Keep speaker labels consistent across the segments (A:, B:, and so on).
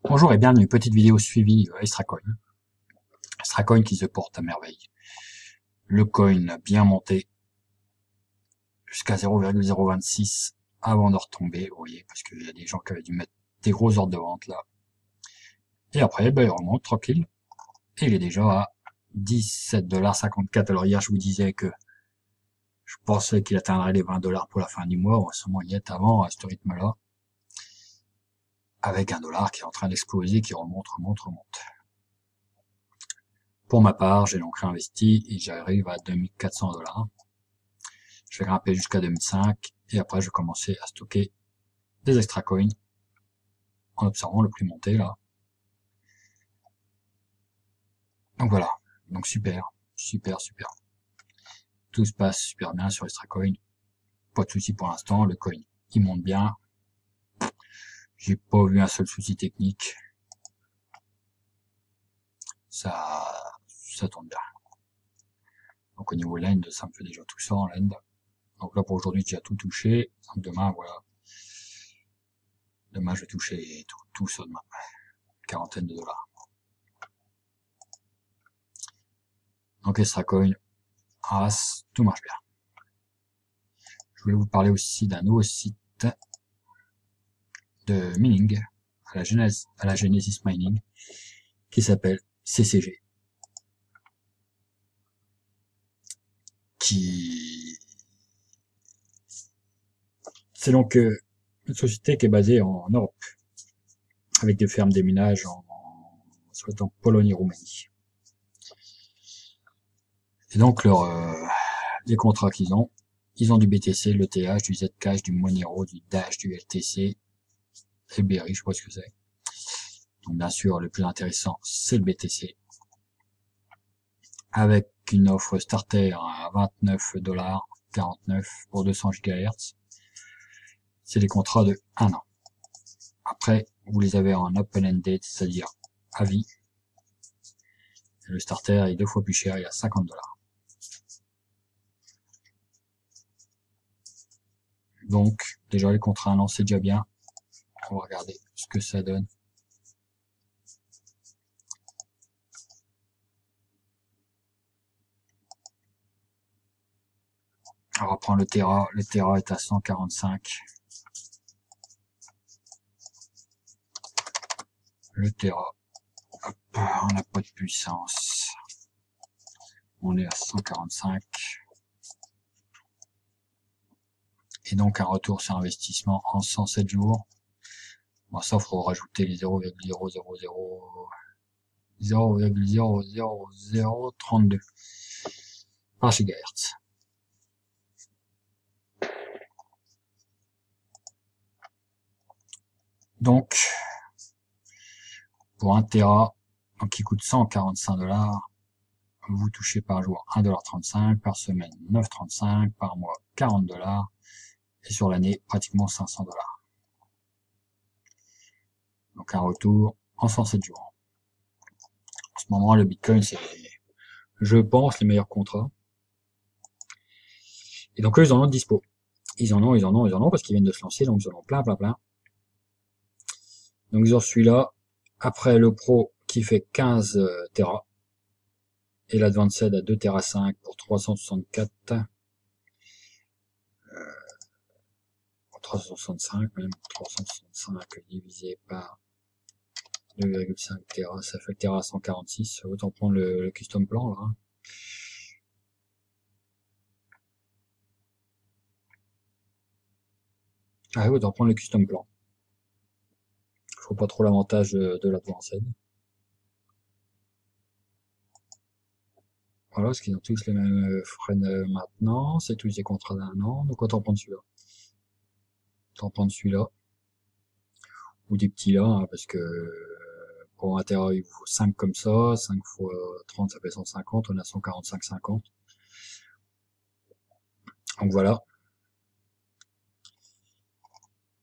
A: Bonjour et bienvenue, petite vidéo suivie Extracoin. Extracoin qui se porte à merveille. Le coin a bien monté jusqu'à 0,026 avant de retomber, vous voyez, parce qu'il y a des gens qui avaient dû mettre des gros ordres de vente là. Et après, il remonte tranquille. Et il est déjà à 17,54 $. Alors hier, je vous disais que je pensais qu'il atteindrait les 20 $ pour la fin du mois. En ce moment, il y est avant, à ce rythme-là. Avec un dollar qui est en train d'exploser, qui remonte. Pour ma part, j'ai donc réinvesti et j'arrive à 2400 $. Je vais grimper jusqu'à 2005 et après je vais commencer à stocker des extra coins en observant le prix monter là. Donc voilà, donc super. Tout se passe super bien sur extra coin. Pas de souci pour l'instant, le coin il monte bien. J'ai pas vu un seul souci technique. Ça tourne bien. Donc au niveau land, ça me fait déjà tout ça en land. Donc là pour aujourd'hui j'ai déjà tout touché. Donc demain voilà. Demain je vais toucher tout ça demain. Quarantaine de dollars. Donc extra coin, As, tout marche bien. Je voulais vous parler aussi d'un nouveau site de mining à la Genesis Mining qui s'appelle CCG, qui c'est donc une société qui est basée en Europe avec des fermes déminage soit en Pologne et Roumanie. Et donc les contrats ils ont du BTC, l'ETH, du Zcash, du Monero, du Dash, du LTC et Berry, je sais pas ce que c'est. Donc bien sûr, le plus intéressant, c'est le BTC. Avec une offre starter à 29,49 $ pour 200 GHz. C'est des contrats de 1 an. Après, vous les avez en open-ended, c'est-à-dire à vie. Et le starter est 2 fois plus cher, il est à 50 $. Donc, déjà les contrats 1 an, c'est déjà bien. On va regarder ce que ça donne. On va prendre le Terra. Le Terra est à 145. Le Terra, hop, on n'a pas de puissance. On est à 145. Et donc un retour sur investissement en 107 jours. Bon, ça, il faut rajouter les 0,00032 par gigahertz. Donc, pour 1 Tera, donc qui coûte 145 $, vous touchez par jour 1,35 $, par semaine 9,35 $, par mois 40 $, et sur l'année pratiquement 500 $. Donc un retour en 107 jours. En ce moment, le Bitcoin, c'est, je pense, les meilleurs contrats. Et donc eux, ils en ont dispo. Ils en ont, parce qu'ils viennent de se lancer, donc ils en ont plein. Donc ils ont celui-là. Après le Pro qui fait 15 Tera. Et l'Advanced à 2 Tera 5 pour 364. 365 même. 365 divisé par 2,5 Tera, ça fait Tera 146. Autant prendre le custom plan là. Ah oui, autant prendre le custom plan. Faut pas trop l'avantage de l'Advanced. Voilà, parce qu'ils ont tous les mêmes frais maintenant, c'est tous des contrats d'1 an, donc autant prendre celui-là. Autant prendre celui-là. Ou des petits là, hein, parce que pour un Tera, il vous faut 5 comme ça, 5 fois 30, ça fait 150, on a 145,50. Donc voilà.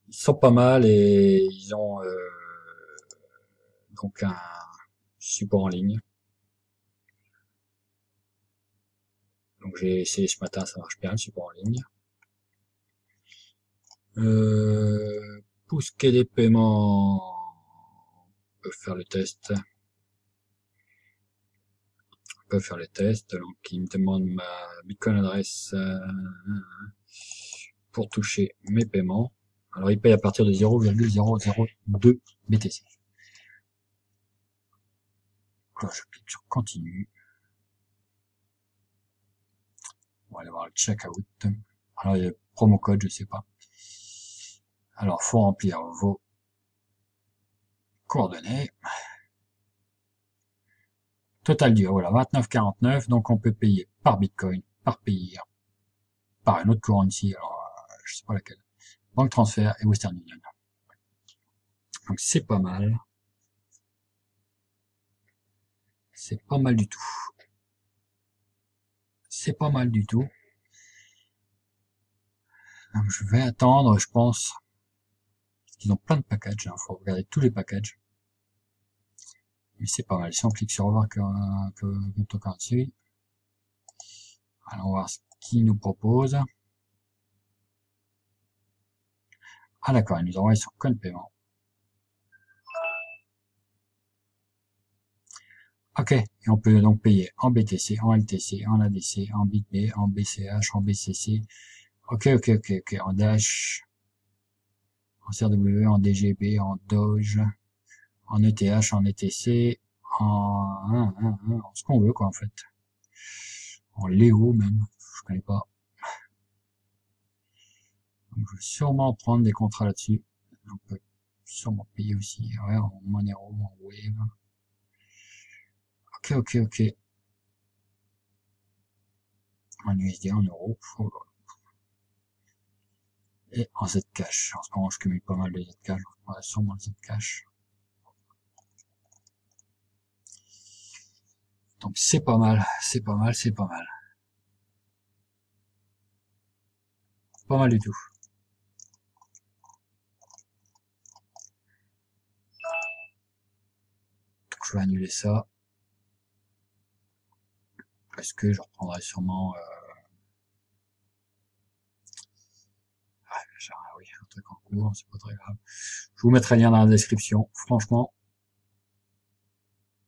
A: Ils sont pas mal et ils ont donc un support en ligne. Donc j'ai essayé ce matin, ça marche bien, le support en ligne. Pour ce qui est des paiements, peut faire le test. On peut faire le test. Donc, il me demande ma Bitcoin adresse pour toucher mes paiements. Alors, il paye à partir de 0,002 BTC. Là, je clique sur continue. On va aller voir le checkout. Alors, il y a promo code, je sais pas. Alors, faut remplir vos coordonnées. Total due, voilà, 29,49. Donc, on peut payer par Bitcoin, par pays, par une autre currency. Alors, je sais pas laquelle. Banque Transfert et Western Union. Donc, c'est pas mal. C'est pas mal du tout. C'est pas mal du tout. Donc, je vais attendre, je pense. Parce qu'ils ont plein de packages. Il faut regarder tous les packages. Mais c'est pas mal. Si on clique sur revoir cryptocurrency, allons voir ce qu'ils nous propose. Ah d'accord, ils nous envoient sur coin de paiement. Ok, et on peut donc payer en BTC, en LTC, en ADC, en BitB, en BCH, en BCC. Ok, en Dash, en CRW, en DGB, en Doge, en ETH, en ETC, en ce qu'on veut quoi en fait. En Léo même, je connais pas. Donc je vais sûrement prendre des contrats là-dessus. On peut sûrement payer aussi, ouais, en Monero, en Wave. Ok. En USD, en euros. Oh là. Et en Zcash. En ce moment, je cumule pas mal de Zcash. On va sûrement le Zcash. Donc c'est pas mal. Pas mal du tout. Donc je vais annuler ça. Parce que je reprendrai sûrement... oui, un truc en cours, c'est pas très grave. Je vous mettrai le lien dans la description. Franchement,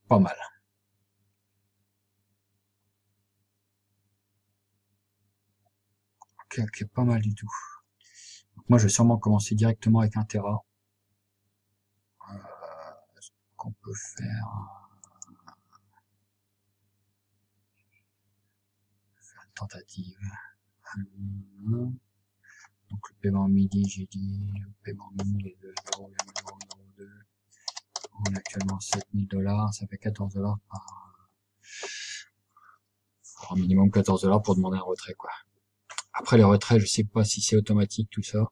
A: pas mal. Ok, pas mal du tout. Donc moi, je vais sûrement commencer directement avec un Terra. Ce qu'on peut faire une tentative. Donc le paiement midi, j'ai dit, le paiement midi est de 0,002. On a actuellement 7000 $, ça fait 14 $ par minimum 14 $ pour demander un retrait quoi. Après les retraits, je sais pas si c'est automatique tout ça.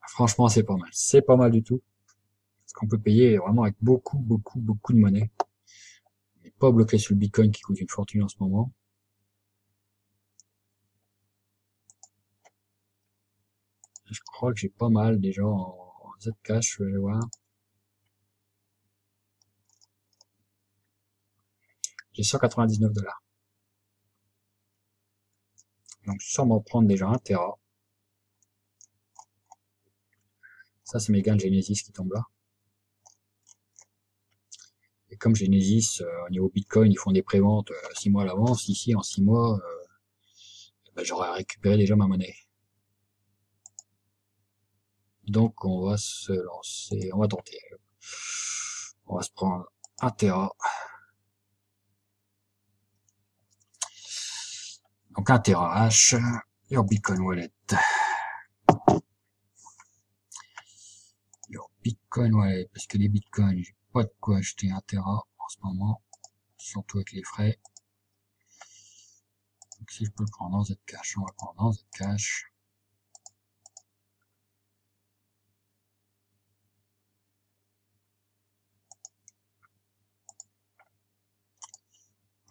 A: Franchement, c'est pas mal. C'est pas mal du tout. Parce qu'on peut payer vraiment avec beaucoup de monnaie. On n'est pas bloqué sur le Bitcoin qui coûte une fortune en ce moment. Je crois que j'ai pas mal déjà en Zcash, je vais voir. J'ai 199 $. Donc sûrement prendre déjà un Terra. Ça c'est mes gains de Genesis qui tombent là. Et comme Genesis, au niveau Bitcoin, ils font des préventes 6 mois à l'avance, ici en 6 mois, j'aurais récupéré déjà ma monnaie. Donc on va se lancer, on va tenter. On va se prendre un Terra. Donc un Terra H, your Bitcoin wallet. Your Bitcoin wallet, parce que les Bitcoins, j'ai pas de quoi acheter un Terra en ce moment, surtout avec les frais. Donc si je peux le prendre dans Zcash, on va le prendre dans Zcash.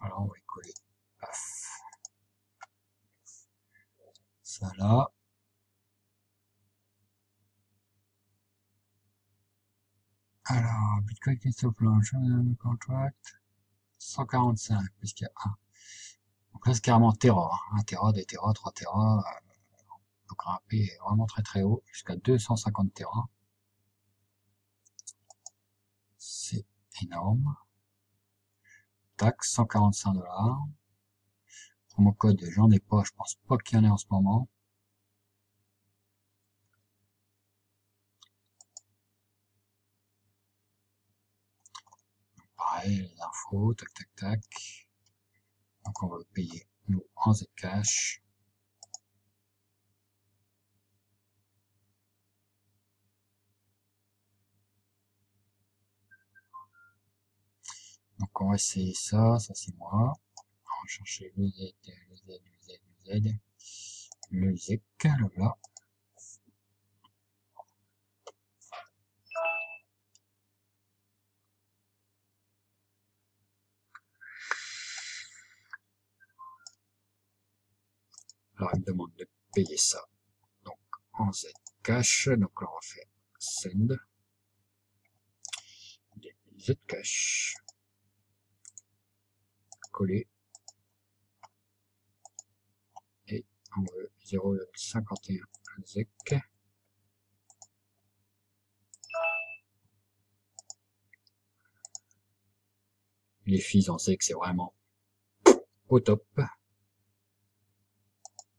A: Alors on va y coller. Paf. Ça là. Alors, Bitcoin Crystal Planche, contract, 145, puisqu'il y a un. Donc là, c'est carrément Terra. 1 Terra, 2 Terra, 3 Terra. On peut grimper vraiment très haut, jusqu'à 250 Terra. énorme. Tac, 145 $. Promo code, j'en ai pas, je pense pas qu'il y en ait en ce moment. Pareil, les infos, tac, tac, tac. Donc on va le payer, nous, en Zcash. Donc on va essayer ça, ça c'est moi. On va chercher le Z, le ZEC, le là. Alors il me demande de payer ça. Donc en Zcash, donc là on va faire send. Zcash. Coller. Et on veut 0,51 ZEC. Les fees en ZEC c'est vraiment au top.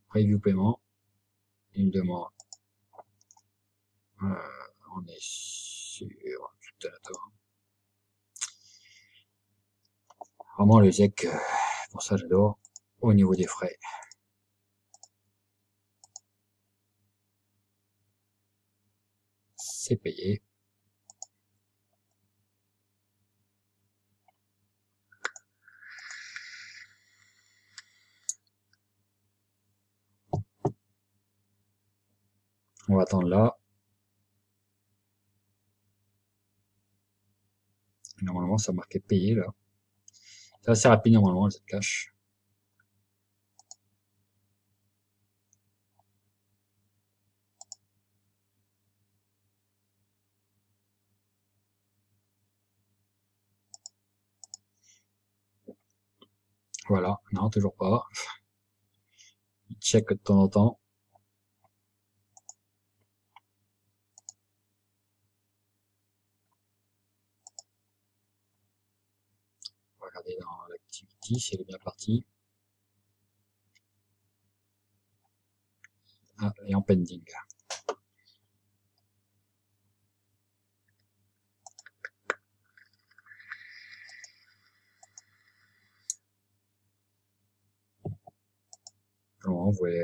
A: Preview paiement. Il me demande on est sur tout à l'heure. Vraiment le ZEC, pour ça j'adore. Au niveau des frais. C'est payé. On va attendre là. Normalement, ça marquait payé là. C'est assez rapide normalement le Zcash. Voilà, non, toujours pas. Il check de temps en temps. On va regarder dans l'activity si elle est bien partie. Ah, et en pending. Bon, vous avez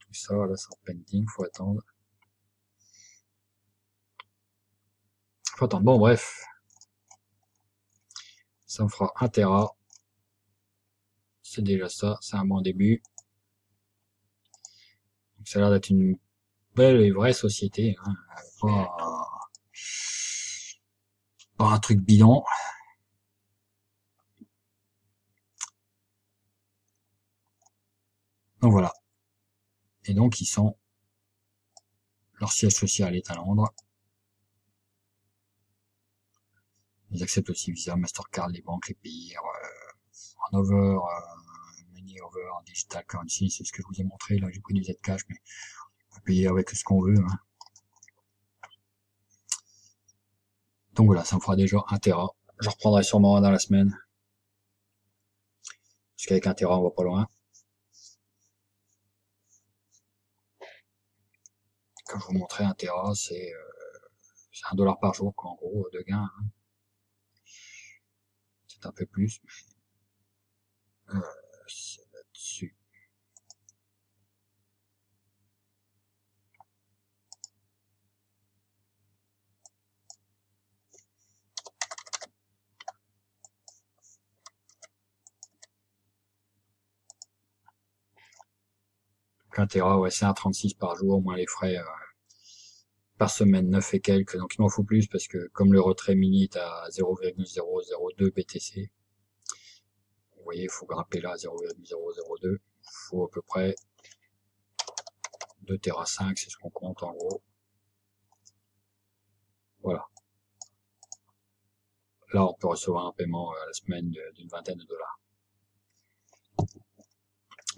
A: tout ça, là c'est en pending, faut attendre. Faut attendre. Bon, bref. Ça me fera 1 Tera. C'est déjà ça, c'est un bon début. Donc, ça a l'air d'être une belle et vraie société, hein. Pas un truc bidon. Donc voilà. Et donc ils sont, leur siège social est à Londres. Ils acceptent aussi Visa, Mastercard, les banques, les pays, Hanover, Money Over, Digital Currency, c'est ce que je vous ai montré. Là j'ai pris du Zcash, mais on peut payer avec ce qu'on veut, hein. Donc voilà, ça me fera déjà 1 Tera. Je reprendrai sûrement dans la semaine. Parce qu'avec 1 Tera, on va pas loin. Comme je vous montrais, 1 Tera, c'est $1 par jour, quoi, en gros, de gain, hein. C'est un peu plus, mais c'est là-dessus. Donc 1 Tera, ouais, c'est 1,36 par jour, moins les frais par semaine, 9 et quelques. Donc il m'en faut plus parce que comme le retrait mini est à 0,002 BTC, vous voyez, il faut grimper là à 0,002. Il faut à peu près 2 Tera 5, c'est ce qu'on compte en gros. Voilà. Là, on peut recevoir un paiement à la semaine d'une vingtaine de dollars.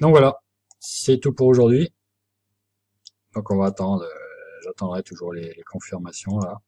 A: Donc voilà, c'est tout pour aujourd'hui. Donc on va attendre, j'attendrai toujours les confirmations là.